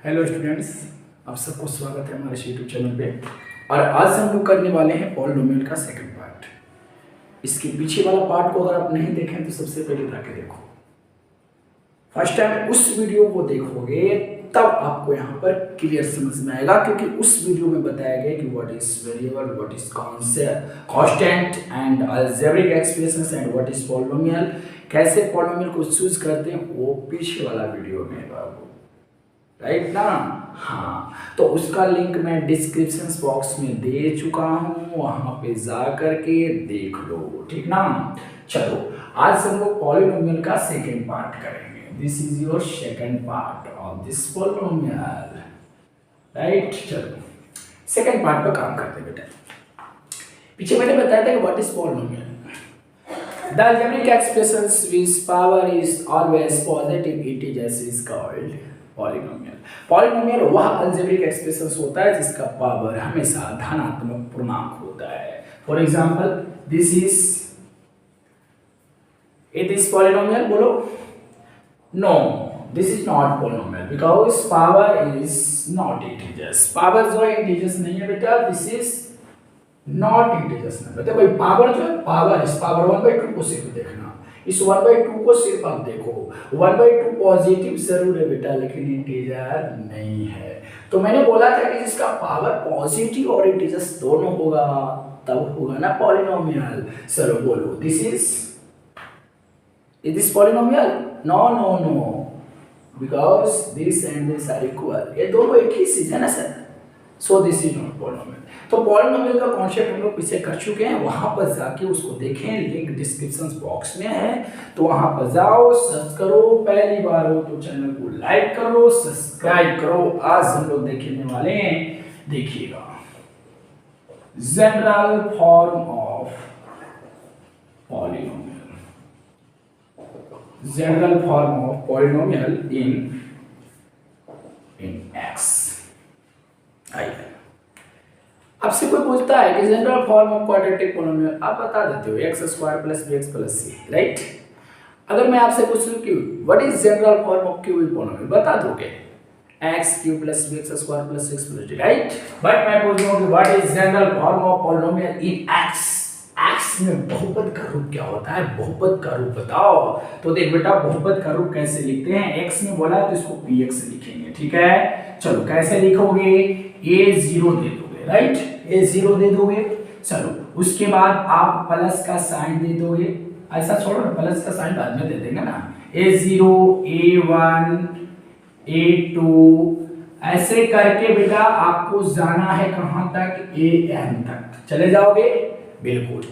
Hello students, आप सबको स्वागत है हमारे यूट्यूब चैनल पे। और आज हम लोग करने वाले हैं पॉलिनोमियल का सेकंड पार्ट। इसके पीछे वाला पार्ट को अगर आप नहीं देखें तो सबसे पहले जाके देखो। फर्स्ट टाइम उस वीडियो को देखोगे तब आपको यहाँ पर क्लियर समझ में आएगा, क्योंकि उस वीडियो में बताया गया कि what is variable, what is constant and algebraic expressions and what is polynomial. कैसे पॉलिनोमियल को चूज करते हैं वो पीछे वाला वीडियो में है बाबू, राइट ना। हाँ, तो उसका लिंक मैं डिस्क्रिप्शन बॉक्स में दे चुका हूँ, वहां पे जा करके देख लो, ठीक ना। चलो आज हम लोग पॉलिनोमियल का सेकंड पार्ट करेंगे। This is your second part of this polynomial, right. चलो सेकंड पार्ट पर काम करते हैं बेटा। पीछे मैंने बताया था कि what is polynomial. The algebraic expressions whose power is always positive integers is called polynomial. Polynomial वह algebraic expressions होता है जिसका पावर हमेशा धनात्मक पूर्णांक होता है। For example, it is polynomial, बोलो। No, this is not polynomial because power is not integers. Power जो है integers नहीं है बेटा, this is not integers number. देखो भाई पावर जो है पावर इस पावर 1/2 को सिर्फ देखना, इस 1/2 को सिर्फ आप देखो। 1/2 पॉजिटिव जरूर है बेटा लेकिन इंटीजर नहीं है। तो मैंने बोला था कि जिसका पावर पॉजिटिव और इंटीजर्स दोनों होगा तब होगा ना पॉलिनोमियल। चलो बोलो, is this polynomial? No no no, because this and this are equal. ये दोनों एक ही चीज है ना sir, so this is not polynomial. तो पॉलिनोमियल का कॉन्सेप्ट हम लोग पीछे कर चुके हैं, वहां पर जाके उसको देखें, लिंक डिस्क्रिप्शन बॉक्स में है, तो वहां पर जाओ, सर्च करो। पहली बार हो तो चैनल को लाइक करो, सब्सक्राइब करो। आज हम लोग देखने वाले हैं, देखिएगा, general form of polynomial. General form of polynomial in x. आइए, आपसे कोई पूछता है कि general form of quadratic polynomial, आप बता देते हो x² + bx + c, राइट। अगर मैं आपसे पूछूं कि what is general form of cubic polynomial, बता दोगे x³ + bx² + 6 + d, right. But मैं पूछ रहा हूं कि what is general form of polynomial in x। x में बहुपद का रूप क्या होता है, बहुपद का रूप बताओ। तो देख बेटा, बहुपद का रूप कैसे लिखते हैं, x में बोला है तो इसको px लिखेंगे, ठीक है। चलो कैसे लिखोगे, a0 दे दोगे, राइट, a0 दे दोगे। चलो उसके बाद आप प्लस का साइन दे दोगे, ऐसा छोड़ो ना, प्लस का साइन बाद में दे देंगे ना। a0 a1 a2 ऐसे करके बेटा आपको जाना है कहां तक, an तक चले जाओगे, बिल्कुल।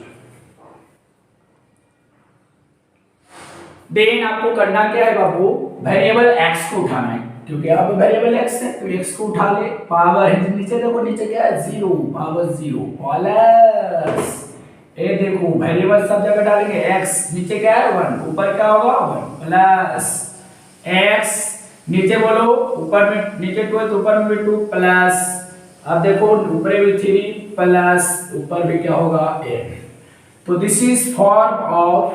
देन आपको करना क्या है बाबू, वेरिएबल x को उठाना है, क्योंकि यहाँ पे वेरिएबल x है तो x को उठा ले। पावर है नीचे देखो, नीचे क्या है 0, पावर 0 प्लस, ये देखो वेरिएबल सब जगह डालेंगे x, नीचे क्या है 1, ऊपर क्या होगा 1 प्लस x, नीचे बोलो ऊपर में, नीचे 2 है तो ऊपर में भी 2 प्लस, अब देखो ऊपर भी 3 प्लस, ऊपर भी क्या होगा n। तो this is form of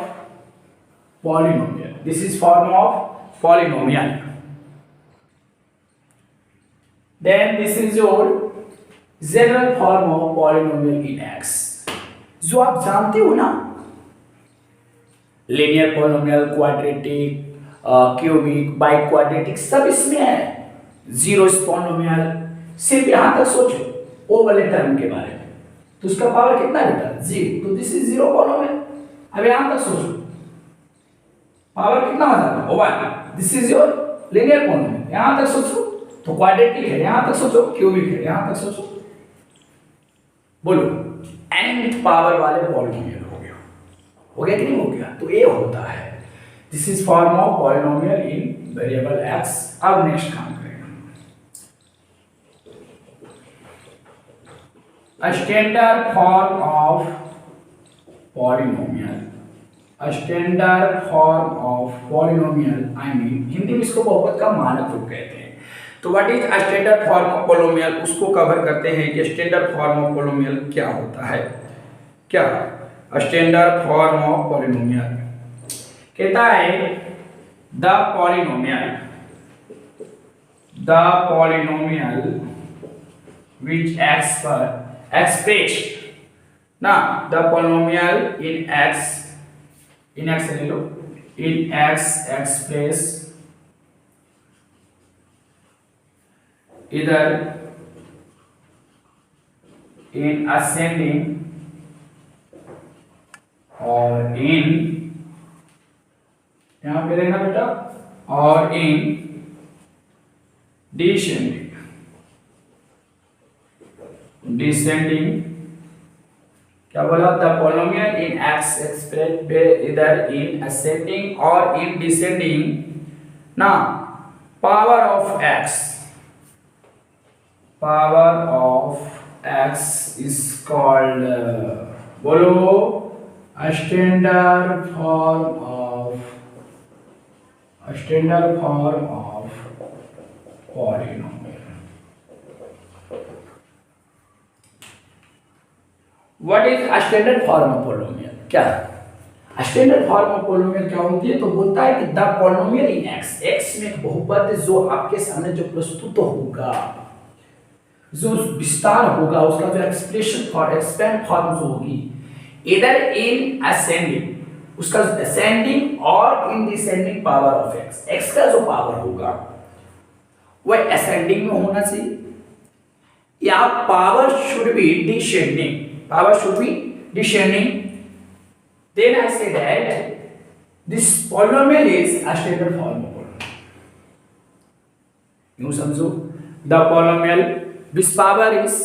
polynomial, this is form of polynomial. Then this is your general form of polynomial in x, जो आप जानते हो ना, linear polynomial, quadratic, cubic, biquadratic सब इसमें है। जीरो पॉलिनोमियल, सिर्फ यहां तक सोचो ओ वाले टर्म के बारे में, तो उसका पावर कितना है बेटा 0, तो दिस इज जीरो पॉलिनोमियल। अब यहां तक सोचो पावर कितना हो जाएगा 1, this is your linear polynomial. यहां तक सोचो तो क्वाड्रेटिक है, यहां तक सोचो क्यूबिक है, यहां तक सोचो, बोलो nth पावर वाले पॉलिनोमियल हो गया कि नहीं हो गया, तो ये होता है। This is form of polynomial in variable x। अब नेक्स्ट काम करेंगे, standard form of polynomial. Standard form of polynomial, I mean Hindi में इसको बहुपद का मानक रूप कहते हैं। तो what is standard form of polynomial, उसको कवर करते हैं कि स्टैंडर्ड फॉर्म ऑफ पॉलिनोमियल क्या होता है। क्या स्टैंडर्ड फॉर्म ऑफ पॉलिनोमियल कहता है, the polynomial the polynomial which expressed ना the polynomial in x ले लो in x express either in ascending और in यहां पे रहना बेटा और in descending क्या बोला the polynomial in x express इधर इन असेंडिंग और इन डिसेंडिंग ना power of x is called बोलो standard form of polynomial. What is a standard form of polynomial? क्या स्टैंडर्ड फॉर्म ऑफ पोलिनोमियल क्या होती है? तो बोलता है कि द पोलिनोमियल इन x में एक बहुपद जो आपके सामने जो प्रस्तुत होगा, जो विस्तार होगा, उसका जो एक्सपेंड फॉर्म जो होगी इधर इन असेंडिंग, उसका असेंडिंग और in descending power of x का जो पावर होगा वह असेंडिंग में होना चाहिए या power should be descending, then I say that this polynomial is a standard form of polynomial. यूं समझो the polynomial whose power is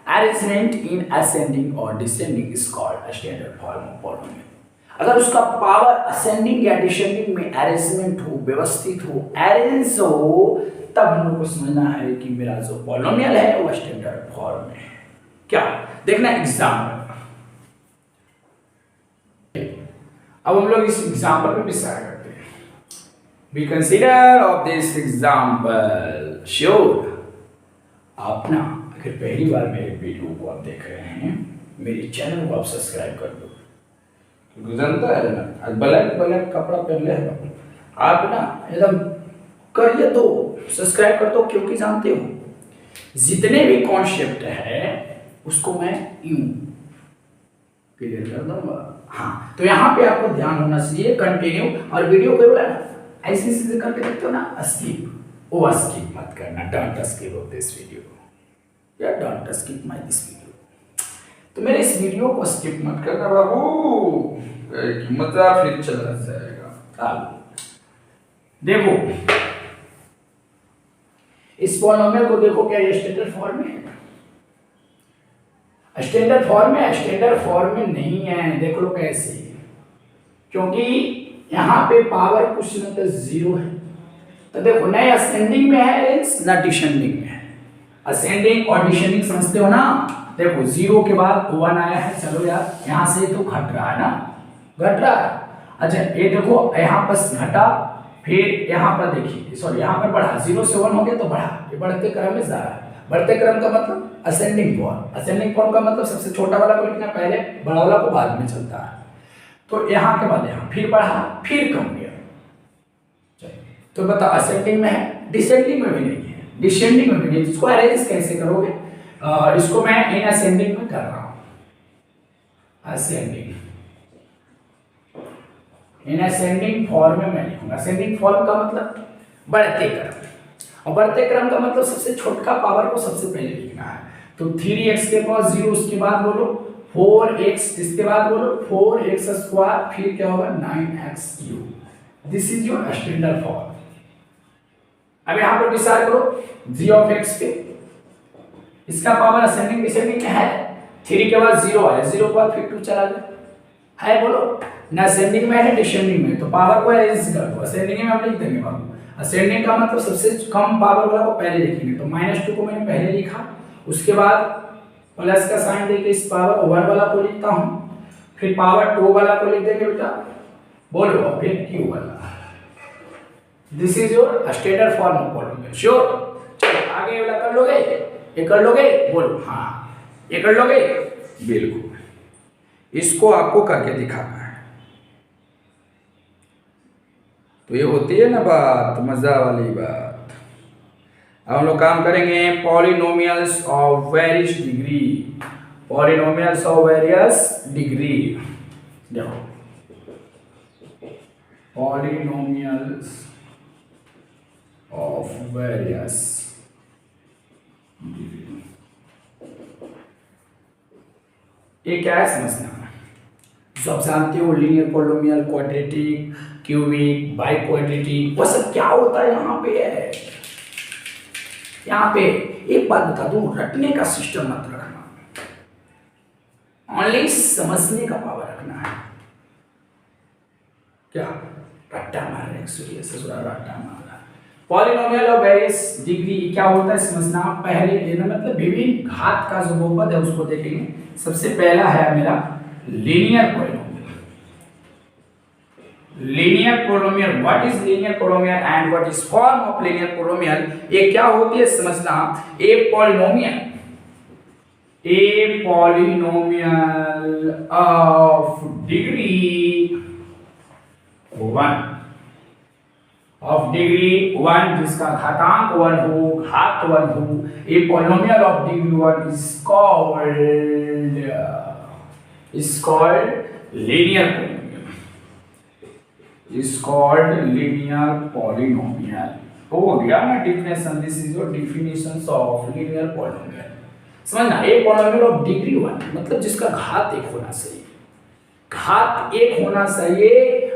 arrangement in ascending or descending is called a standard form of polynomial. अगर उसका power ascending या descending में arrangement हो, व्यवस्थित हो, arrange हो, तब हम लोग को समझना है कि मेरा जो पॉलिनोमियल है वो स्टैंडर्ड फॉर्म में है। क्या देखना एग्जाम्पल, अब हम लोग इस एग्जाम्पल पे विचार करते हैं। We consider of this example sure. आप ना अगर पहली बार मेरे वीडियो को आप देख रहे हैं, मेरे चैनल को आप सब्सक्राइब कर दो, क्योंकि जानता है ना आज ब्लैक कपड़ा पहन ले आप ना एकदम करिए तो सब्सक्राइब कर दो, क्योंकि जानते हो जितने भी कॉन्सेप्ट है उसको मैं यूं क्लियर कर दूंगा। हाँ, तो यहाँ पे आपको ध्यान होना चाहिए कंटिन्यू, और वीडियो को बोला ना ऐसे सीधे करके देखते हो ना स्किप, वो स्किप मत करना, don't skip of this video या don't skip my this video. तो मेरे इस वीडियो को स्किप मत करना बाबू, मजा फिर चला जाएगा। अब देखो इस पॉलिनोमियल को देखो, क्या ये स्टैंडर्ड फॉर्म में है? स्टैंडर्ड फॉर्म में नहीं है। देख लो कैसे, क्योंकि यहाँ पे पावर कुछ न तो जीरो है। तो देखो न असेंडिंग में है ना डिसेंडिंग में है। असेंडिंग और डिसेंडिंग समझते हो ना? देखो जीरो के बाद 1 आया है, चलो यार यहाँ से तो घट रहा है ना, घट रहा है। अच्छा ये देखो यहाँ पर घटा, फिर यहाँ पर देखिए सॉरी यहाँ पर बढ़ा, 0 से 1 हो गया तो बढ़ा, ये बढ़ते क्रम में जा रहा है। बढ़ते क्रम का मतलब असेंडिंग फॉर्म का मतलब सबसे छोटा वाला को लिखना पहले, बड़ा वाला को बाद में चलता है। तो यहाँ के बाद यहाँ फिर बढ़ा, फिर कम गया। तो बता असेंडिंग में है, डिसेंडिंग में भी नहीं है, डिसेंडिंग में भी नहीं। इसको अरेंज कैसे करोगे? इसको मैं इन असेंडिंग में कर रहा हूँ, असेंडिंग इन असेंडिंग फॉर्म में मैं लिखूंगा। असेंडिंग फॉर्म का मतलब बढ़ते क्रम, और बढ़ते क्रम का मतलब सबसे छोटा पावर को सबसे पहले लिखना है। तो 3x के पास 0, उसके बाद बोलो 4x, इसके बाद बोलो 4x स्क्वायर, फिर क्या होगा 9x cube. This is your standard form. अब यहाँ पर विचार करो g ऑफ x पे, इसका पावर असेंडिंग डिसेंडिंग में है, 3 के बाद 0 आया, 0 के बाद फिर 2 चला गया है, बोलो ना असेंडिंग में है डिसेंडिंग में। तो पावर को अरेंज कर दो, असेंडिंग में हम लिख देंगे बाबू। असेंडिंग का मतलब सबसे कम पावर वाला को पहले लिखेंगे, तो -2 को मैंने पहले लिखा, उसके बाद प्लस का साइन देके इस पावर 1 वाला को लिखता हूँ, फिर पावर 2 वाला को लिख देंगे बेटा, बोलो फिर q वाला। This is your standard form of polynomial. Sure? चलो आगे वाला कर लोगे? ये कर लोगे? बोलो हाँ, ये कर लोगे? बिल्कुल, इसको आपको करके दिखाना है। तो ये होती है ना बात, मजा वाली बात। अब हम लोग काम करेंगे polynomials of various degree, polynomials of various degree. देखो पॉलिनोमियल्स ऑफ वेरियस डिग्री, ये क्या है समझना। जो आप जानते हो linear polynomial, quadratic, cubic, by quadratic, वो सब क्या होता है यहाँ पे है। यहाँ पे एक बात बता दूं, रटने का सिस्टम मत रखना, ओनली समझने का पावर रखना है। क्या रट्टा मार रहे हैं, रट्टा मार रहा है। पॉलिनोमियल ऑफ वेरियस डिग्री क्या होता है समझना। पहले लेना मतलब विभिन्न घात का जो बहुपद है उसको देखेंगे। सबसे पहला है मेरा linear polynomial. Linear polynomial, what is linear polynomial and what is form of linear polynomial. ये क्या होती है समझना। A polynomial of degree 1, of degree 1 जिसका घातांक 1 हो, घात 1 हो, a polynomial of degree 1 is called linear polynomial, is called linear polynomial। हो गया ना definition, this is your definitions of linear polynomial। समझना, ए पॉलिनोमियल ऑफ डिग्री 1 मतलब जिसका घात 1 होना चाहिए, घात 1 होना चाहिए,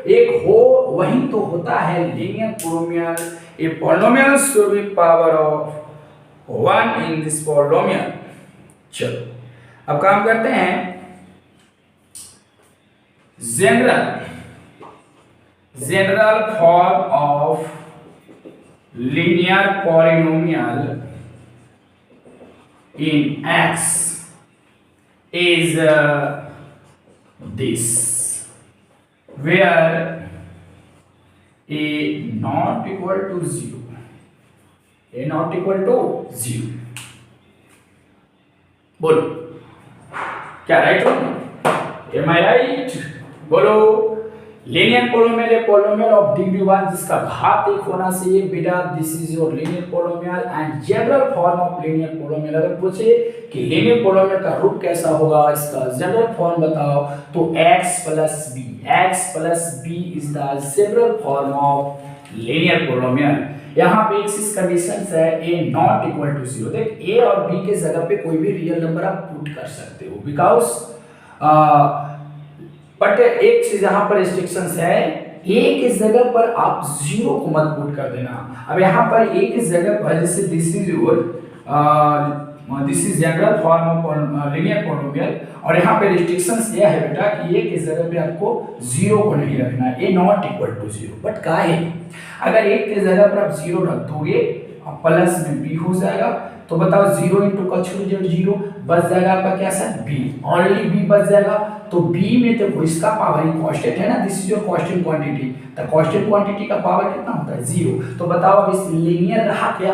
1 हो वही तो होता है linear polynomial. A polynomial should be power of 1 in this polynomial. चलो अब काम करते हैं general form of linear polynomial in X is this, where a not equal to 0, a not equal to 0। बोलो क्या राइट हो? एम आई right? बोलो linear polynomial है, पॉलिनोमियल ऑफ डिग्री 1 जिसका घात 1 होना चाहिए। बेटा this is your linear polynomial and general form of linear polynomial. अगर पूछे कि लीनियर पॉलिनोमियल का रूप कैसा होगा, इसका जनरल फॉर्म बताओ, तो x plus b, x plus b is the general form of linear polynomial. यहाँ पे एक चीज कंडीशंस है, a नॉट इक्वल टू 0। देख a और b के जगह पे कोई भी रियल नंबर आप पुट कर सकते हो, बिकॉज बट एक चीज यहाँ पर रिस्ट्रिक्शंस है, a की जगह पर आप 0 को मत पुट कर देना। अब यहाँ पर a की जगह पर जैसे this is your this is general form of linear polynomial, और यहाँ पे रिस्ट्रिक्शंस यह है बेटा कि a की जगह पे आपको 0 को नहीं रखना है, a not equal to 0। But का है अगर a की जगह पर आप 0 रख दोगे और प्लस में b हो जाएगा, तो बताओ 0 इंटू का छोड़ 0 बच जाएगा आपका क्या सर b, ओनली b बच जाएगा। तो b में देखो इसका पावर ही कांस्टेंट है ना, this is your constant quantity, तो कांस्टेंट क्वांटिटी का पावर कितना होता है 0। तो बताओ अब इस लीनियर रहा क्या,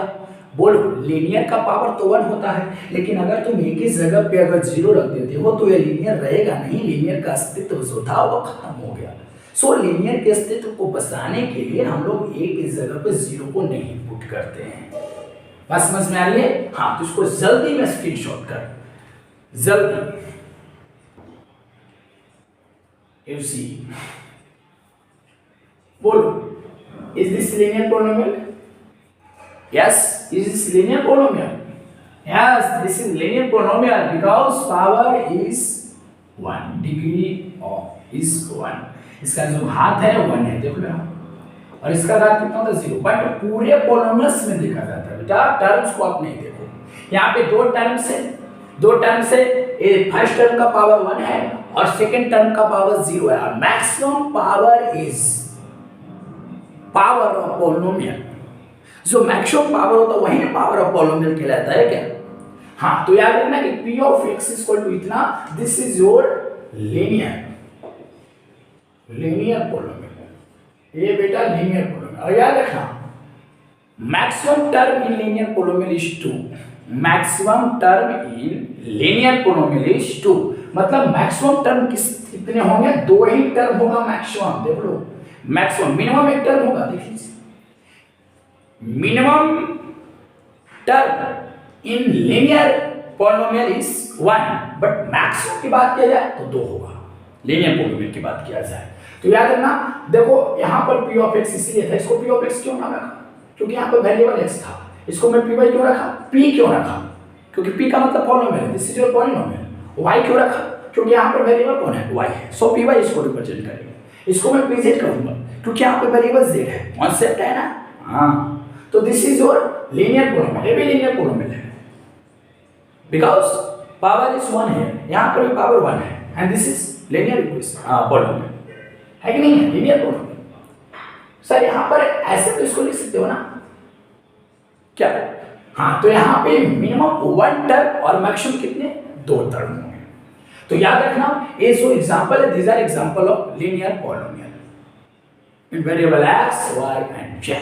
बोलो लीनियर का पावर तो 1 होता है, लेकिन अगर तुम एक ही जगह पे अगर 0 रख देते हो तो ये लीनियर रहेगा नहीं, लीनियर का अस्तित्व जो था वो खत्म हो गया। सो लीनियर के अस्तित्व को बचाने के लिए हम लोग एक ही जगह पे 0 को नहीं पुट करते हैं। बात समझ में आ रही है? हाँ, तो इसको जल्दी में स्क्रीनशॉट कर, जल्दी। FC बोलो, is this linear polynomial? Yes, is this linear polynomial? Yes, this is linear polynomial because power is 1, degree of is 1। इसका जो घात है 1 है, देख लो यहाँ, और इसका घात कितना होता है 0। बट पूरे पॉलिनोमियल्स में देखा जाता है बेटा, टर्म्स को आप नहीं देखो। यहाँ पे दो टर्म्स है, फर्स्ट टर्म का पावर 1 है और सेकंड टर्म का पावर 0 है, और maximum power is power of polynomial. जो मैक्सिमम पावर होता है वही पावर ऑफ पॉलिनोमियल कहलाता है क्या? हाँ, तो याद रखना कि p of x equal to इतना, this is your linear polynomial. ये बेटा लीनियर पॉलिनोमियल, और याद रखना maximum term in linear polynomial is 2। Maximum term in linear polynomial is 2, मतलब मैक्सिमम टर्म कितने होंगे? 2 ही टर्म होगा मैक्सिमम। देख लो मैक्सिमम, मिनिमम एक टर्म होगा, देखिए minimum term in linear polynomial is 1, but maximum की बात किया जाए तो 2 होगा। लीनियर पॉलिनोमियल की बात किया जाए तो याद रखना, देखो यहाँ पर p ऑफ x इसलिए था, इसको p ऑफ x क्यों ना रखा, क्योंकि यहाँ पर वेरिएबल x था। इसको मैं p क्यों रखा, p क्यों रखा, क्योंकि p का मतलब पॉलिनोमियल है, this is your polynomial. y क्यों रखा, क्योंकि यहाँ पर वेरिएबल कौन है, y है, सो py इसको रिप्रेजेंट करेंगे। इसको मैं pz कहूंगा क्योंकि यहाँ पे वेरिएबल z है, कॉन्सेप्ट है ना। हाँ, तो this is your linear polynomial, ये भी लीनियर पॉलिनोमियल है बिकॉज़ पावर इज 1 है, यहाँ पर भी पावर 1 है, and this is linear equation polynomial है कि नहीं है, लीनियर पॉलिनोमियल। सर यहाँ पर ऐसे तो इसको लिख सकते हो ना, क्या, हाँ, तो यहाँ पे मिनिमम 1 टर्म और मैक्सिमम कितने, 2 टर्म होंगे। तो याद रखना, ये जो एग्जांपल है, these are example of linear polynomial in variable x, y and z।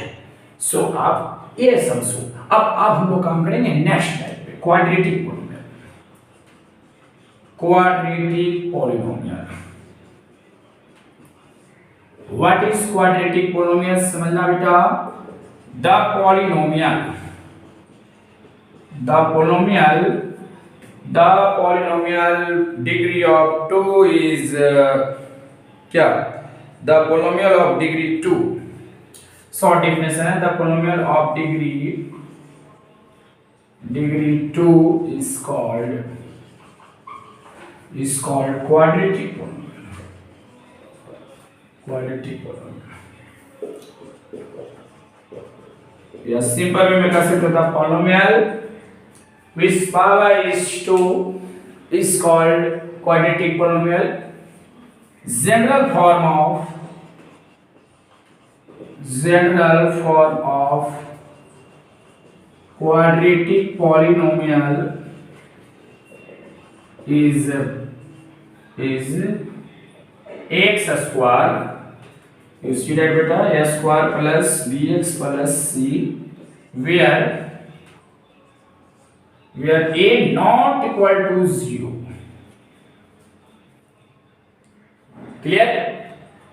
So आप ये समझो। अब हम लोग काम करेंगे नेक्स्ट टाइप पे, quadratic polynomial. Quadratic polynomial, what is quadratic polynomial, समझना बेटा। The polynomial degree of 2 is क्या, the polynomial of degree 2, short definition है, the polynomial of degree 2 is called quadratic polynomial, या सिंपल वे में कह सकते हैं, the polynomial which power is 2 is called quadratic polynomial. General form of quadratic polynomial is x square, you see that beta, a square plus bx plus c, where a not equal to 0. Clear?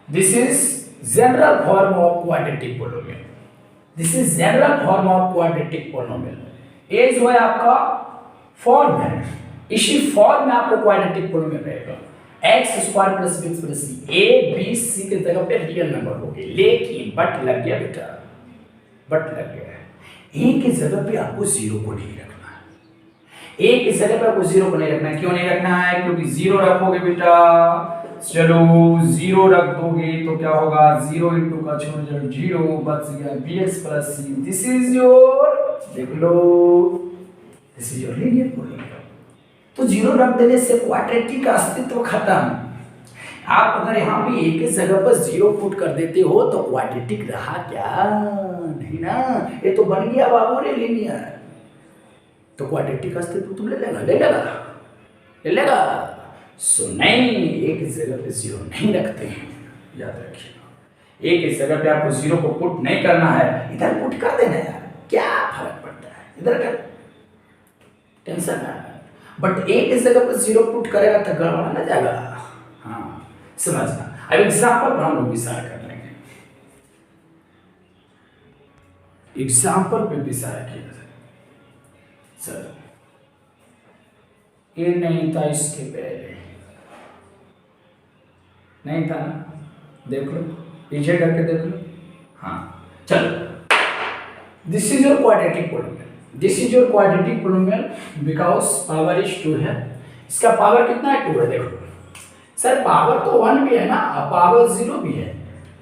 This is general form of quadratic polynomial. ये जो है आपका form है, इसी form में आपको quadratic polynomial रहेगा। x square plus b plus c, a b c के जगह पे रियल नंबर होंगे, लेकिन बट लग गया बेटा, बट लग गया है। a की जगह पे आपको 0 को नहीं रखना है, a की जगह पे आपको 0 को नहीं रखना है। क्यों नहीं रखना है, क्योंकि 0 रखोगे बेटा, चलो 0 रख दोगे तो क्या होगा, 0 इंटू का छोड़ 0 बच गया bx plus c, this is your, देख लो, this is your linear polynomial. तो 0 रख देने से क्वाड्रेटिक का अस्तित्व खत्म। आप अगर यहाँ पे एक ही जगह पर 0 पुट कर देते हो तो क्वाड्रेटिक रहा क्या, नहीं ना, ये तो बन गया बाबू रे लीनियर। तो क्वाड्रेटिक का अस्तित्व तुम ले लेगा। सो नहीं, एक ही जगह पे 0 नहीं रखते हैं, याद रखिए। एक ही जगह पे आपको 0 को पुट नहीं करना है, इधर पुट कर देना यार, क्या फर्क पड़ता है, इधर कर, टेंशन ना। बट एक इस जगह पर 0 पुट करेगा तो गड़बड़ा ना जाएगा। हाँ, समझना। अब एग्जाम्पल पर हम लोग विचार कर लेंगे, एग्जाम्पल पे विचार किया जाए। सर ये नहीं था, इसके पहले नहीं था ना, देख लो, पीछे करके देख लो। हाँ, चलो, this is your quadratic polynomial, because power is 2 है। इसका पावर कितना है, 2 है। देखो सर, पावर तो 1 भी है ना, पावर 0 भी है,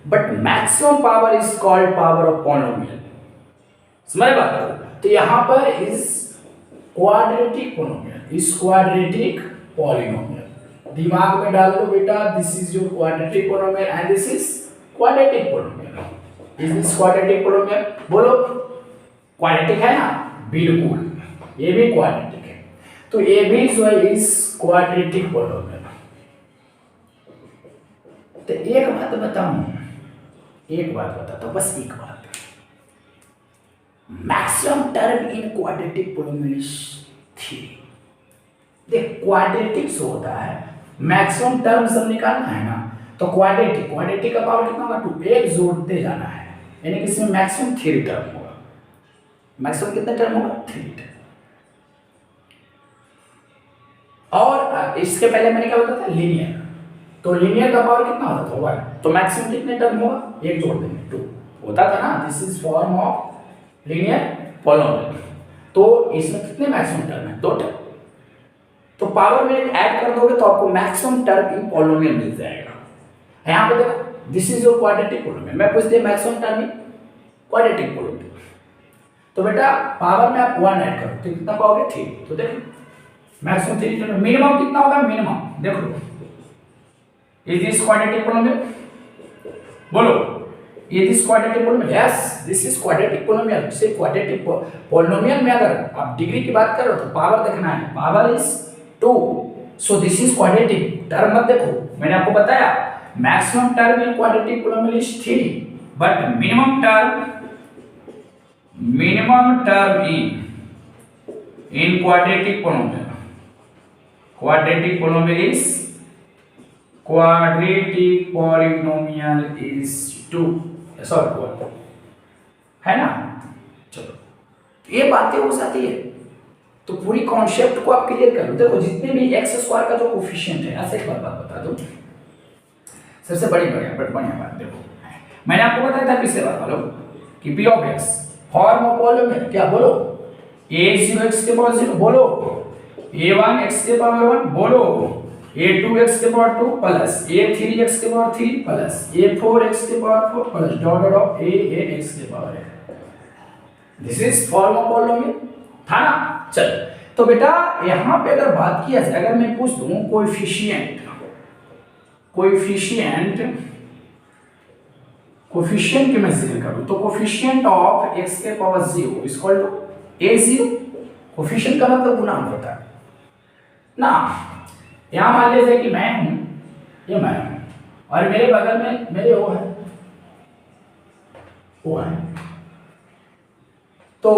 but maximum power is called power of polynomial. समझ बात? तो यहाँ पर इज क्वाड्रेटिक पॉलिनोमियल, दिमाग में डाल दो बेटा, this is your quadratic polynomial and this is quadratic polynomial. Is this quadratic polynomial? बोलो, क्वाड्रेटिक है ना, बिल्कुल, ये भी क्वाड्रेटिक है। तो ये भी जो है इज क्वाड्रेटिक पॉलिनोमियल। तो एक बात बताता हूं, बस एक बात, maximum term in quadratic polynomial is 3। देख, क्वाड्रेटिक जो होता है, मैक्सिमम टर्म सब निकालना है ना, तो क्वाड्रेटिक का पावर कितना होगा, 2, एक जोड़ते जाना है, यानी कि इसमें मैक्सिमम 3 टर्म होगा। मैक्सिमम कितने टर्म होगा 3 टर्म। और इसके पहले मैंने क्या बताया था लीनियर, तो लीनियर का पावर कितना होता था 1, तो मैक्सिमम कितने टर्म होगा, एक जोड़ देंगे 2 होता था ना। This is form of linear polynomial. तो इसमें कितने मैक्सिमम टर्म है 2 टर्म, तो पावर में ऐड कर दोगे तो आपको मैक्सिमम टर्म इन पॉलिनोमियल मिल जाएगा। यहाँ पे देखो this is your quadratic polynomial, मैं पूछते मैक्सिमम टर्म इन क्वाड्रेटिक पॉलिनोमियल, तो बेटा पावर में आप 1 ऐड करो तो कितना पाओगे 3, तो देखो मैक्सिमम 3 टर्म। मिनिमम कितना होगा, मिनिमम देखो इज दिस क्वाड्रेटिक पॉलिनोमियल, बोलो is this quadratic polynomial, yes this is quadratic polynomial. सिर्फ क्वाड्रेटिक पॉलिनोमियल में अगर आप डिग्री की बात करो तो पावर देखना है, power is 2, so this is quadratic. Term मत देखो, मैंने आपको बताया maximum term in quadratic polynomial is 3, but minimum term in quadratic polynomial, quadratic polynomial is 2, sorry 1 है ना। चलो ये बातें हो जाती है, तो पूरी कॉन्सेप्ट को आप क्लियर कर लो। देखो जितने भी एक्स स्क्वायर का जो कोफिशिएंट है, ऐसे एक बात बता दूं, सबसे बढ़िया बात देखो, मैंने आपको बताया था पिछले बार वालों कि p of x form of polynomial क्या बोलो, a0 x के पावर 0 बोलो, a1 x के पावर 1 बोलो, a2 x के पावर 2 प्लस a3 x के पावर 3 प्लस a4 x के power 4 plus dot dot of a x के पावर है। This is form of polynomial था ना। चल तो बेटा यहां पे अगर बात किया जाए, अगर मैं पूछ दूं कोफिशिएंट की मैं जिक्र करूं तो कोफिशिएंट ऑफ x के power 0 is equal to a0। Coefficient का मतलब गुणांक होता है ना। यहां मान लीजिए कि मैं हूं, ये मैं हूं और मेरे बगल में मेरे वो है, तो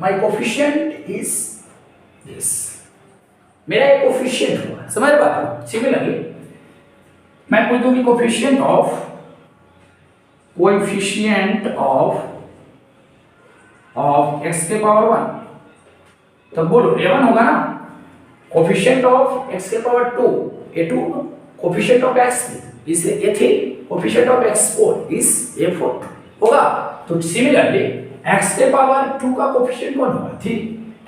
माय कोफिशिएंट इज दिस, मेरा एक कोफिशिएंट हुआ, समझ बात को। सिमिलरली मैं पूछ दूं कि कोफिशिएंट ऑफ x के पावर 1, तो बोलो a1 होगा ना। कोफिशिएंट ऑफ x के पावर 2 a2 होगा, कोफिशिएंट ऑफ x इसलिए a3, coefficient of x4 is a4 होगा। तो सिमिलरली x के पावर 2 का कोफिशिएंट कौन होगा 3,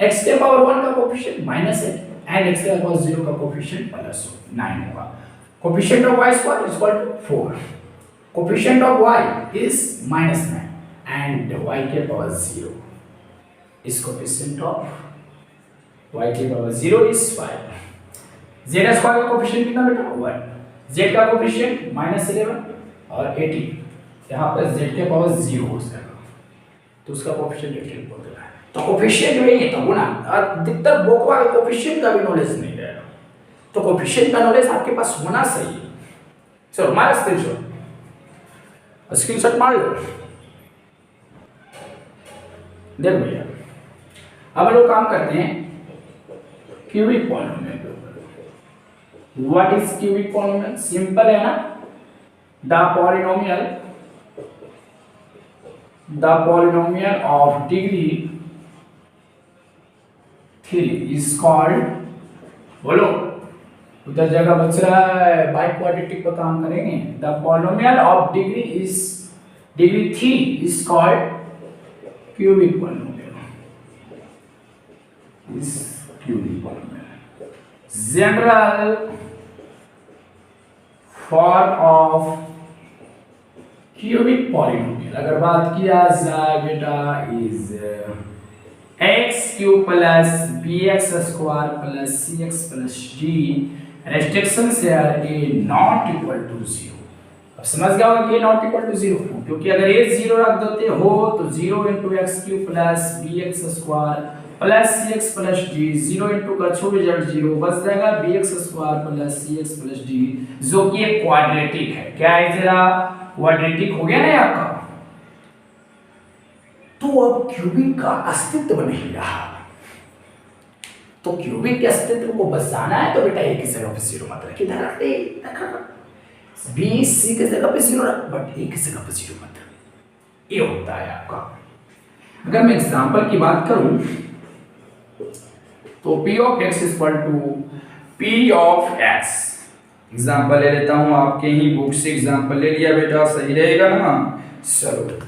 x के पावर 1 का कोफिशिएंट -8 एंड x के पावर 0 का कोफिशिएंट +9 होगा। Coefficient of y² is equal to 4, coefficient of y is -9 and y के power 0 is coefficient of y के पावर 0 इज 5। z स्क्वायर का कोफिशिएंट कितना बेटा 1, z का कोफिशिएंट -11 और 18, यहां पर z के पावर 0 हो जाएगा तो उसका कोफिशिएंट 18 बोल देना है। तो कोफिशिएंट में ये तो गुना, और अधिकतर बोकवा के कोफिशिएंट का भी नॉलेज नहीं रहेगा, तो कोफिशिएंट का नॉलेज आपके पास होना चाहिए। चलो मार स्क्रीनशॉट मार लो। देख भैया अब लोग काम करते हैं cubic polynomial. What is cubic polynomial? Simple है ना, the polynomial of degree 3 is called, बोलो उधर जगह बच रहा है, बाई क्वाड्रेटिक पर काम करेंगे। The polynomial of degree 3 is called cubic polynomial, is cubic polynomial. General form of cubic polynomial अगर बात किया जाए बेटा is x³ plus bx² plus cx plus d, restriction से a नॉट इक्वल टू 0। अब समझ गया होगा कि नॉट इक्वल टू 0 क्योंकि अगर a 0 रख देते हो तो 0 × x³ plus bx² plus cx plus d, 0 × का छो रिजल्ट 0 बच जाएगा bx² plus cx plus d, जो कि एक क्वाड्रेटिक है। क्या है जरा क्वाड्रेटिक हो गया ना आपका। तो अब क्यूबिक का अस्तित्व नहीं रहा, तो क्यूबिक के अस्तित्व को बचाना है तो बेटा a की जगह पे 0 मत रख, इधर रख दे, b c की जगह पे 0 रख, बट a की जगह पे 0 मत रख। ये होता है आपका। अगर मैं एग्जाम्पल की बात करूं तो p of x equal to p of x। Example ले लेता हूं, आपके ही बुक से एग्जाम्पल ले लिया बेटा, सही रहेगा ना। चलो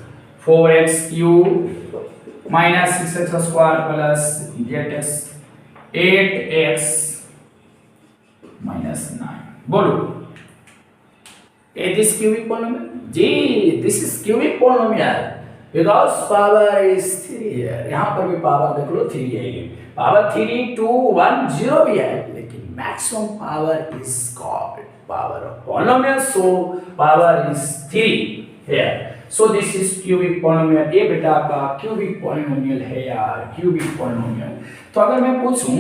4x³ minus 6x² plus 8x minus 9। बोलो दिस क्यूबिक पोलिनोमियल? जी this is cubic polynomial because power is 3 है। यहाँ पर भी पावर देख लो 3 है, पावर 3 2 1 0 भी है, लेकिन maximum power is called power of polynomial, so power is 3 here, so this is cubic polynomial। ये बेटा का cubic polynomial है यार, cubic polynomial। तो अगर मैं पूछूं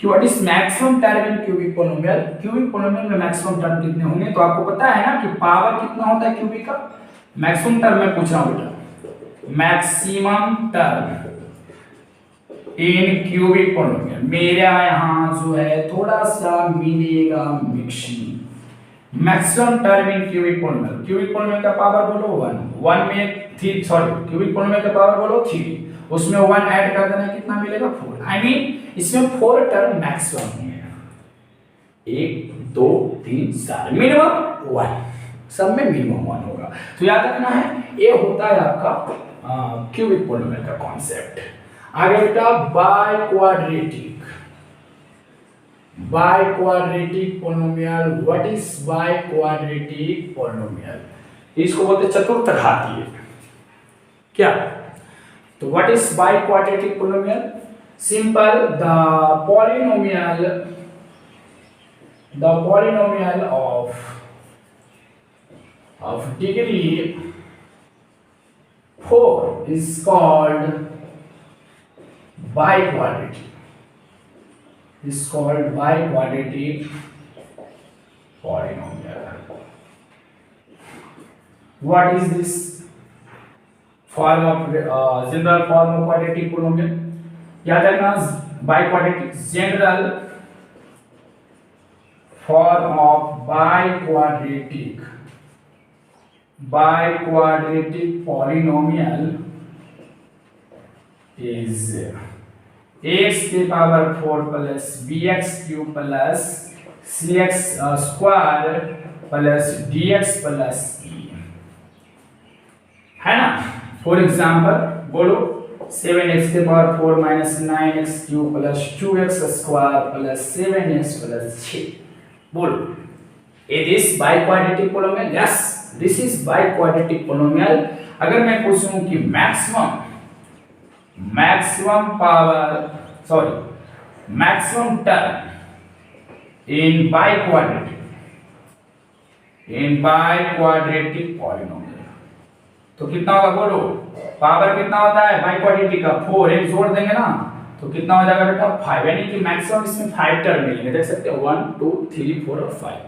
कि what is maximum term in cubic polynomial, cubic polynomial में मैक्सिमम टर्म कितने होंगे, तो आपको पता है ना कि पावर कितना होता है क्यूबिक का। मैक्सिमम टर्म मैं पूछ रहा हूं बेटा, मैक्सिमम टर्म इन क्यूबिक पोलिनोमियल। मेरा यहाँ जो है थोड़ा सा मिलेगा मिक्सिंग। मैक्सिमम टर्म इन क्यूबिक पोलिनोमियल, क्यूबिक पोलिनोमियल का पावर बोलो 1 में 3, सॉरी क्यूबिक पोलिनोमियल का पावर बोलो 3, उसमें 1 ऐड कर देना, कितना मिलेगा 4। आई मीन इसमें 4 टर्म मैक्सिमम होंगे, 1 2 3 4, मिनिमम 1, सब में मिनिमम 1 होगा। तो याद रखना है, ये होता है आपका क्यूबिक पोलिनोमियल का कॉन्सेप्ट। आगे बेटा biquadratic polynomial. What is biquadratic polynomial? इसको बोलते चतुर्थघातीय। क्या? तो what is biquadratic polynomial? Simple, the polynomial of degree 4 is called biquadratic, polynomial। What is this form of general form of quadratic polynomial? याद रखना, biquadratic general form of biquadratic polynomial is x की power 4 plus bx³ plus cx² plus dx plus e, है ना। For example बोलो 7x की power 4 minus 9x³ plus 2x² plus 7x plus 6। बोलो it is biquadratic polynomial? Yes, this is biquadratic polynomial. अगर मैं पूछूं कि मैक्सिमम टर्म इन biquadratic polynomial, तो कितना होगा बोलो? पावर कितना होता है बाइक्वाड्रेटिक का? 4, एक जोड़ देंगे ना तो कितना हो जाएगा बेटा 5, यानी कि मैक्सिमम इसमें 5 टर्म मिलेंगे। देख सकते हो 1 2 3 4 और 5,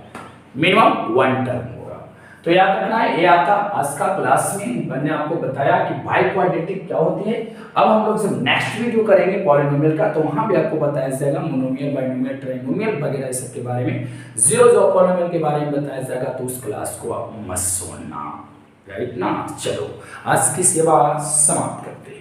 मिनिमम 1 टर्म होगा। तो याद रखना है, ये आता आज का क्लास में मैंने आपको बताया कि बाइक्वाड्रेटिक क्या होती है। अब हम लोग जब नेक्स्ट वीडियो करेंगे पॉलिनोमियल का, तो वहां भी आपको बताया जाएगा मोनोमियल, बाइनोमियल, ट्राइनोमियल वगैरह इस सब के बारे में, जीरोज ऑफ पॉलिनोमियल के बारे में बताया जाएगा। तो उस क्लास को आप मत छोड़ना, राइट ना। चलो आज की सेवा समाप्त करते हैं।